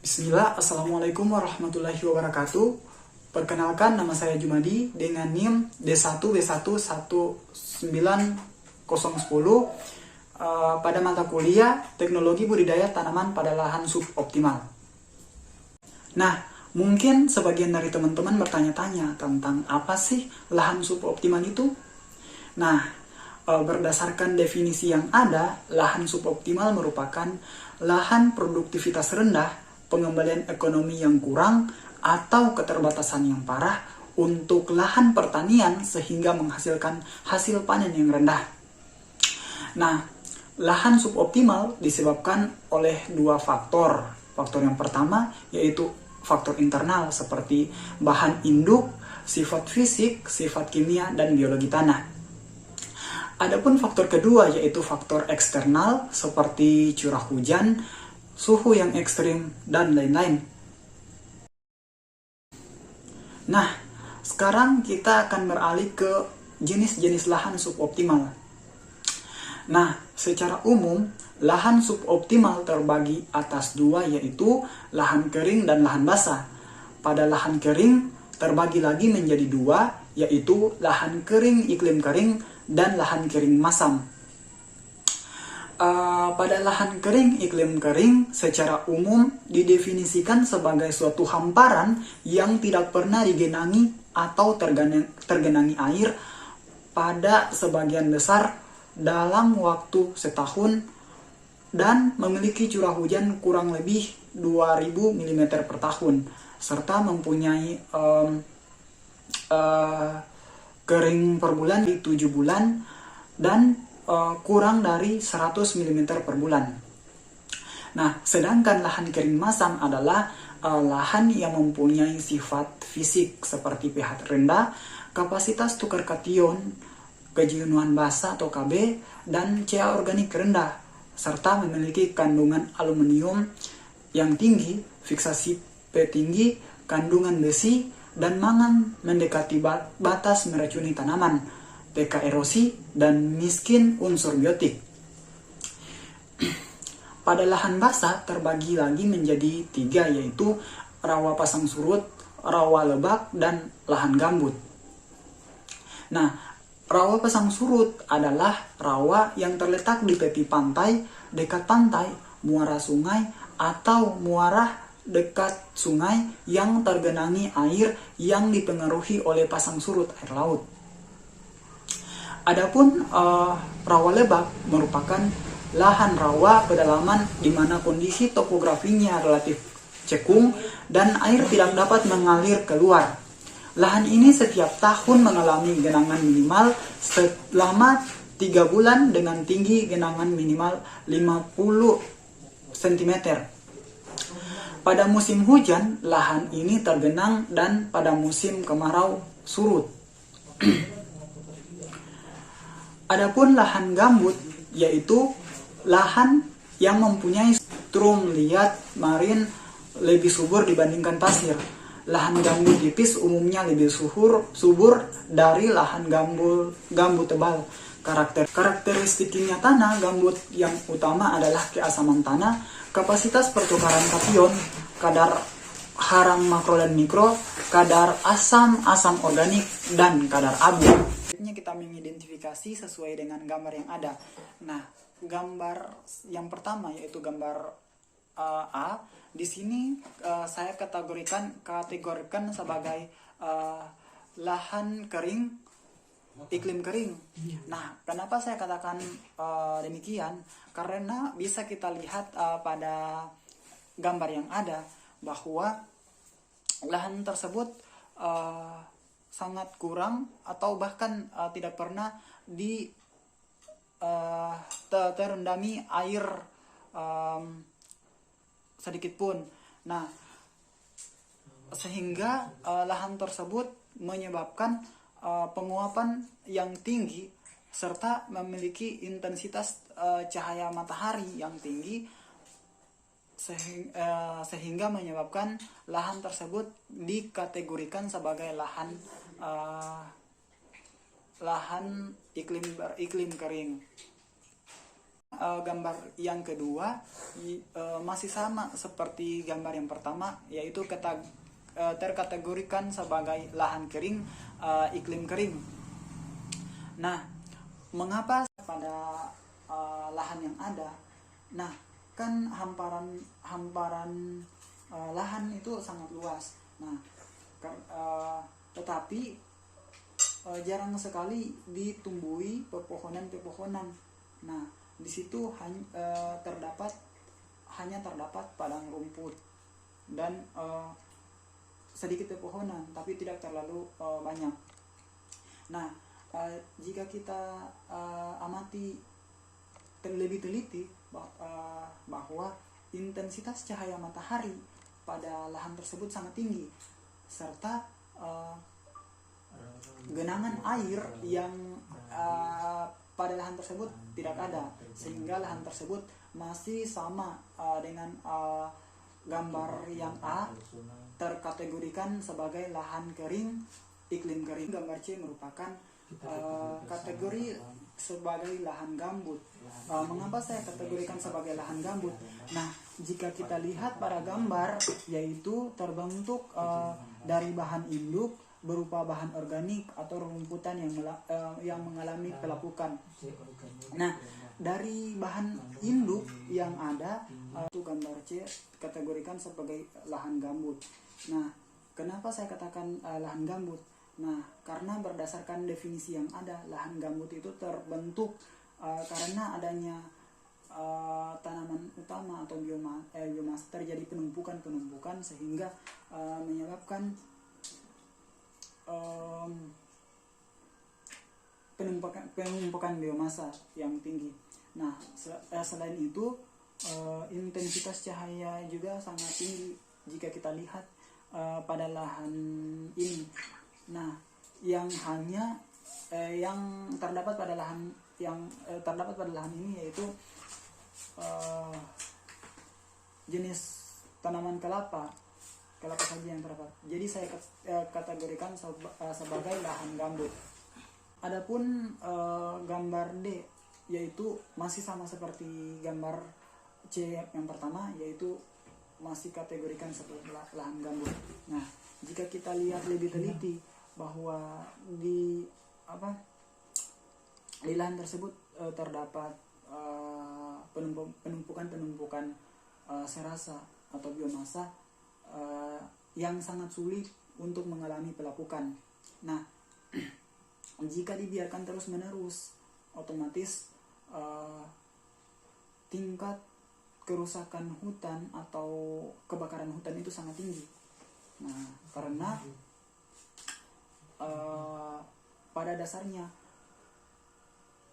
Bismillah, Assalamualaikum warahmatullahi wabarakatuh. Perkenalkan, nama saya Jumadi dengan NIM D1W11910 pada mata kuliah Teknologi Budidaya Tanaman pada Lahan Suboptimal. Nah, mungkin sebagian dari teman-teman bertanya-tanya tentang apa sih lahan suboptimal itu? Nah, berdasarkan definisi yang ada, lahan suboptimal merupakan lahan produktivitas rendah, pengembalian ekonomi yang kurang, atau keterbatasan yang parah untuk lahan pertanian sehingga menghasilkan hasil panen yang rendah. Nah, lahan suboptimal disebabkan oleh dua faktor. Faktor yang pertama yaitu faktor internal seperti bahan induk, sifat fisik, sifat kimia, dan biologi tanah. Adapun faktor kedua yaitu faktor eksternal seperti curah hujan, suhu yang ekstrim, dan lain-lain. Nah, sekarang kita akan beralih ke jenis-jenis lahan suboptimal. Nah, secara umum, lahan suboptimal terbagi atas dua yaitu lahan kering dan lahan basah. Pada lahan kering terbagi lagi menjadi dua yaitu lahan kering iklim kering dan lahan kering masam. Pada lahan kering iklim kering secara umum didefinisikan sebagai suatu hamparan yang tidak pernah digenangi atau tergenangi air pada sebagian besar dalam waktu setahun dan memiliki curah hujan kurang lebih 2000 mm per tahun serta mempunyai kering per bulan di 7 bulan dan kurang dari 100 mm per bulan. Nah, sedangkan lahan kering masam adalah lahan yang mempunyai sifat fisik seperti pH rendah, kapasitas tukar kation, kejenuhan basa atau Kb, dan Ca organik rendah, serta memiliki kandungan aluminium yang tinggi, fiksasi P tinggi, kandungan besi, dan mangan mendekati batas meracuni tanaman, pK erosi, dan miskin unsur biotik. Pada lahan basah terbagi lagi menjadi tiga yaitu rawa pasang surut, rawa lebak, dan lahan gambut. Nah, rawa pasang surut adalah rawa yang terletak di tepi pantai, dekat pantai, muara sungai, atau muara dekat sungai yang tergenangi air yang dipengaruhi oleh pasang surut air laut. Adapun rawa lebak merupakan lahan rawa pedalaman di mana kondisi topografinya relatif cekung dan air tidak dapat mengalir keluar. Lahan ini setiap tahun mengalami genangan minimal selama 3 bulan dengan tinggi genangan minimal 50 cm. Pada musim hujan, lahan ini tergenang dan pada musim kemarau surut. Adapun lahan gambut yaitu lahan yang mempunyai strum liat marin lebih subur dibandingkan pasir. Lahan gambut tipis umumnya lebih subur dari lahan gambut tebal. Karakteristik kimia tanah gambut yang utama adalah keasaman tanah, kapasitas pertukaran kation, kadar haram makro dan mikro, kadar asam organik, dan kadar abu. Kita mengidentifikasi sesuai dengan gambar yang ada. Nah, gambar yang pertama yaitu gambar A. Di sini saya kategorikan sebagai lahan kering, iklim kering. Nah, kenapa saya katakan demikian? Karena bisa kita lihat pada gambar yang ada bahwa lahan tersebut sangat kurang atau bahkan tidak pernah terendami air sedikit pun. Nah, sehingga lahan tersebut menyebabkan penguapan yang tinggi serta memiliki intensitas cahaya matahari yang tinggi sehingga menyebabkan lahan tersebut dikategorikan sebagai lahan iklim kering. Gambar yang kedua masih sama seperti gambar yang pertama, yaitu terkategorikan sebagai lahan kering, iklim kering. Nah, mengapa pada lahan yang ada? Nah, kan hamparan lahan itu sangat luas. Nah, tetapi jarang sekali ditumbuhi pepohonan-pepohonan. Nah, di situ hanya terdapat padang rumput dan sedikit pepohonan, tapi tidak terlalu banyak. Nah, jika kita amati terlebih teliti bahwa intensitas cahaya matahari pada lahan tersebut sangat tinggi, serta genangan air yang pada lahan tersebut tidak ada, sehingga lahan tersebut masih sama dengan gambar yang A, terkategorikan sebagai lahan kering, iklim kering. Gambar C merupakan kategori sebagai lahan gambut. Mengapa saya kategorikan sebagai lahan gambut? Nah, jika kita lihat pada gambar, yaitu terbentuk dari bahan induk berupa bahan organik atau rumputan yang mengalami pelapukan. Nah, dari bahan induk yang ada, itu gambar C kategorikan sebagai lahan gambut. Nah, kenapa saya katakan lahan gambut? Nah, karena berdasarkan definisi yang ada, lahan gambut itu terbentuk karena adanya tanaman utama atau biomasa, terjadi penumpukan sehingga menyebabkan penumpukan biomasa yang tinggi. Nah, selain itu intensitas cahaya juga sangat tinggi jika kita lihat pada lahan ini. Nah, yang terdapat pada lahan ini yaitu jenis tanaman kelapa saja yang terdapat. Jadi saya kategorikan sebagai lahan gambut. Adapun gambar D, yaitu masih sama seperti gambar C yang pertama, yaitu masih kategorikan sebagai lahan gambut. Nah, jika kita lihat lebih teliti bahwa di lahan tersebut terdapat penumpukan serasa atau biomasa yang sangat sulit untuk mengalami pelapukan. Nah, jika dibiarkan terus-menerus, otomatis tingkat kerusakan hutan atau kebakaran hutan itu sangat tinggi. Nah, karena pada dasarnya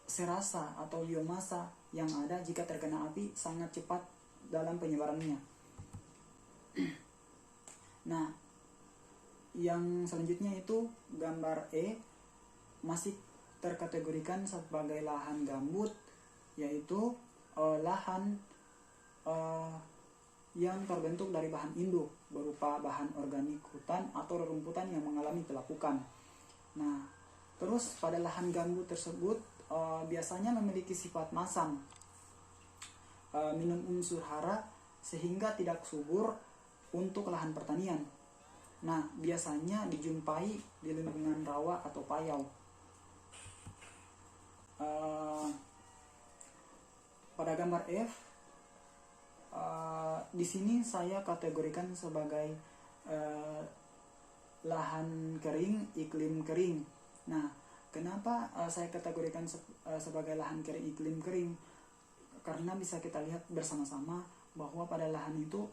serasa atau biomasa yang ada jika terkena api sangat cepat dalam penyebarannya. Nah, yang selanjutnya itu gambar E, masih terkategorikan sebagai lahan gambut, yaitu lahan yang terbentuk dari bahan induk berupa bahan organik hutan atau rerumputan yang mengalami pelapukan. Nah, terus pada lahan gambut tersebut biasanya memiliki sifat masam, minum unsur hara, sehingga tidak subur untuk lahan pertanian. Nah, biasanya dijumpai di lingkungan rawa atau payau. Pada gambar F, di sini saya kategorikan sebagai lahan kering, iklim kering. Nah, kenapa saya kategorikan sebagai lahan kering, iklim kering? Karena bisa kita lihat bersama-sama bahwa pada lahan itu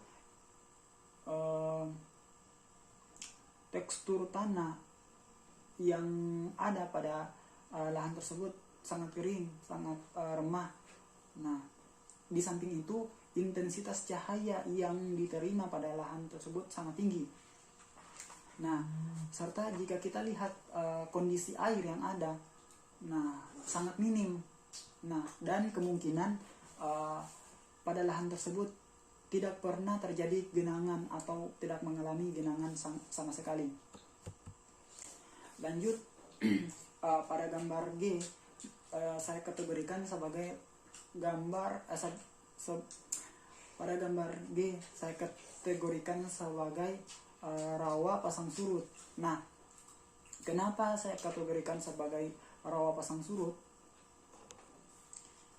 tekstur tanah yang ada pada lahan tersebut sangat kering, sangat remah. Nah, di samping itu intensitas cahaya yang diterima pada lahan tersebut sangat tinggi. Nah, serta jika kita lihat kondisi air yang ada, nah sangat minim. Nah, dan kemungkinan pada lahan tersebut tidak pernah terjadi genangan atau tidak mengalami genangan sama sekali. Lanjut, pada gambar G, saya kategorikan sebagai pada gambar G saya kategorikan sebagai rawa pasang surut. Nah, kenapa saya kategorikan sebagai rawa pasang surut?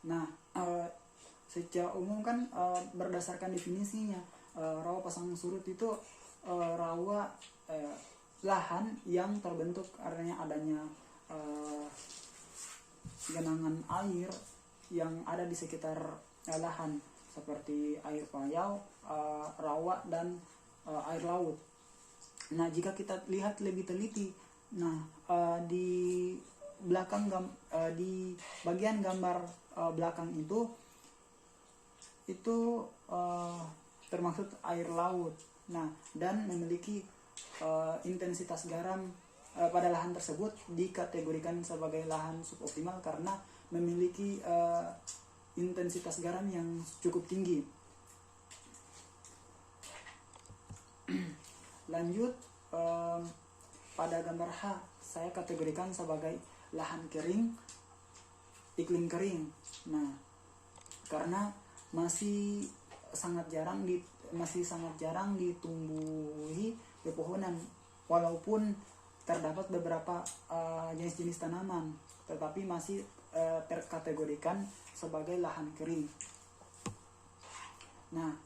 Nah, secara umum kan berdasarkan definisinya, rawa pasang surut itu rawa lahan yang terbentuk karena adanya genangan air yang ada di sekitar lahan seperti air payau, rawa, dan air laut. Nah, jika kita lihat lebih teliti, di belakang di bagian gambar belakang itu termaksud air laut. Nah, dan memiliki intensitas garam pada lahan tersebut dikategorikan sebagai lahan suboptimal karena memiliki intensitas garam yang cukup tinggi. Lanjut, pada gambar H saya kategorikan sebagai lahan kering, iklim kering. Nah, karena masih sangat jarang ditumbuhi pepohonan, walaupun terdapat beberapa jenis-jenis tanaman, tetapi masih terkategorikan sebagai lahan kering. Nah,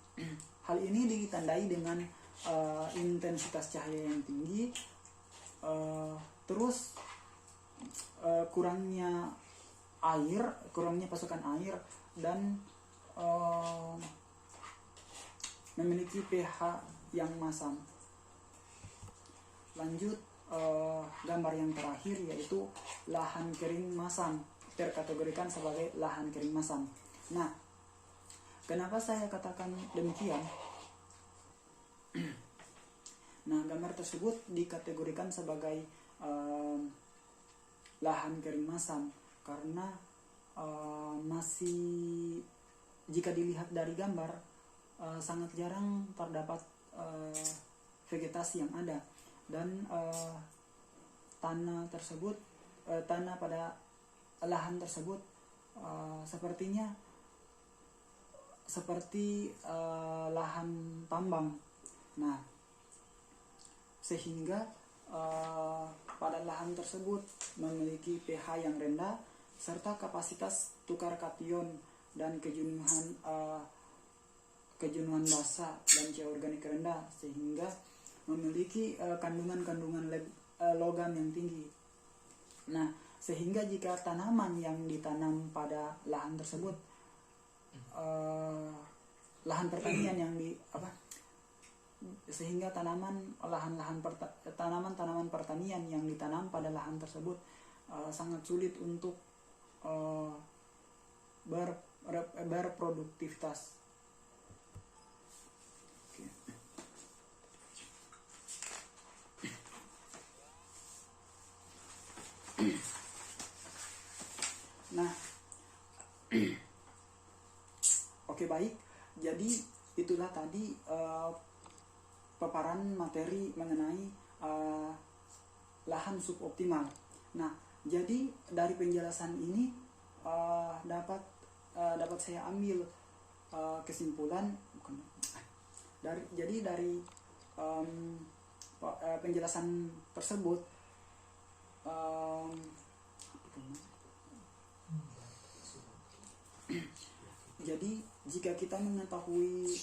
hal ini ditandai dengan intensitas cahaya yang tinggi, terus kurangnya pasokan air, dan memiliki pH yang masam. Lanjut, gambar yang terakhir yaitu lahan kering masam, terkategorikan sebagai lahan kering masam. Nah, kenapa saya katakan demikian? Nah, gambar tersebut dikategorikan sebagai lahan kering masam karena masih, jika dilihat dari gambar, sangat jarang terdapat vegetasi yang ada, dan tanah pada lahan tersebut sepertinya seperti lahan tambang. Nah, sehingga pada lahan tersebut memiliki pH yang rendah serta kapasitas tukar kation dan kejenuhan basa dan cair organik rendah, sehingga memiliki kandungan logam yang tinggi. Nah, sehingga jika tanaman yang ditanam pada lahan tersebut, lahan pertanian yang sehingga tanaman pertanian yang ditanam pada lahan tersebut sangat sulit untuk berproduktivitas. Nah, oke, baik. Jadi itulah tadi paparan materi mengenai lahan suboptimal. Nah, jadi dari penjelasan ini dapat saya ambil kesimpulan dari penjelasan tersebut, jadi jika kita mengetahui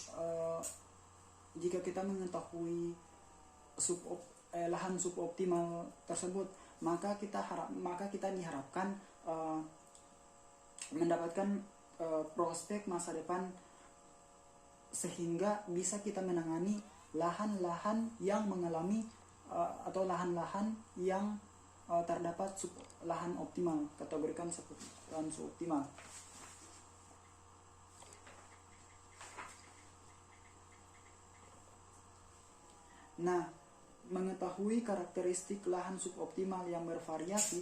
lahan suboptimal tersebut, maka kita diharapkan mendapatkan prospek masa depan, sehingga bisa kita menangani lahan-lahan yang mengalami atau lahan-lahan yang terdapat lahan optimal, kategorikan lahan suboptimal. Nah, mengetahui karakteristik lahan suboptimal yang bervariasi,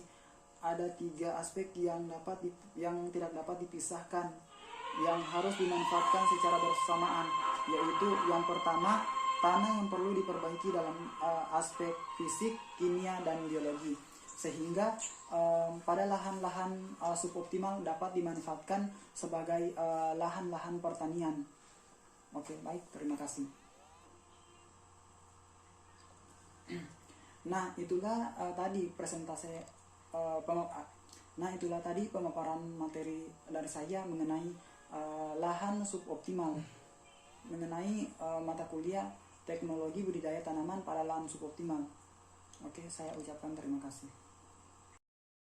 ada 3 aspek yang tidak dapat dipisahkan, yang harus dimanfaatkan secara bersamaan, yaitu yang pertama, tanah yang perlu diperbaiki dalam aspek fisik, kimia, dan biologi. sehingga pada lahan-lahan suboptimal dapat dimanfaatkan sebagai lahan-lahan pertanian. Oke, baik, terima kasih. Nah, itulah tadi presentasi itulah tadi pemaparan materi dari saya mengenai lahan suboptimal, mengenai mata kuliah teknologi budidaya tanaman pada lahan suboptimal. Oke, saya ucapkan terima kasih.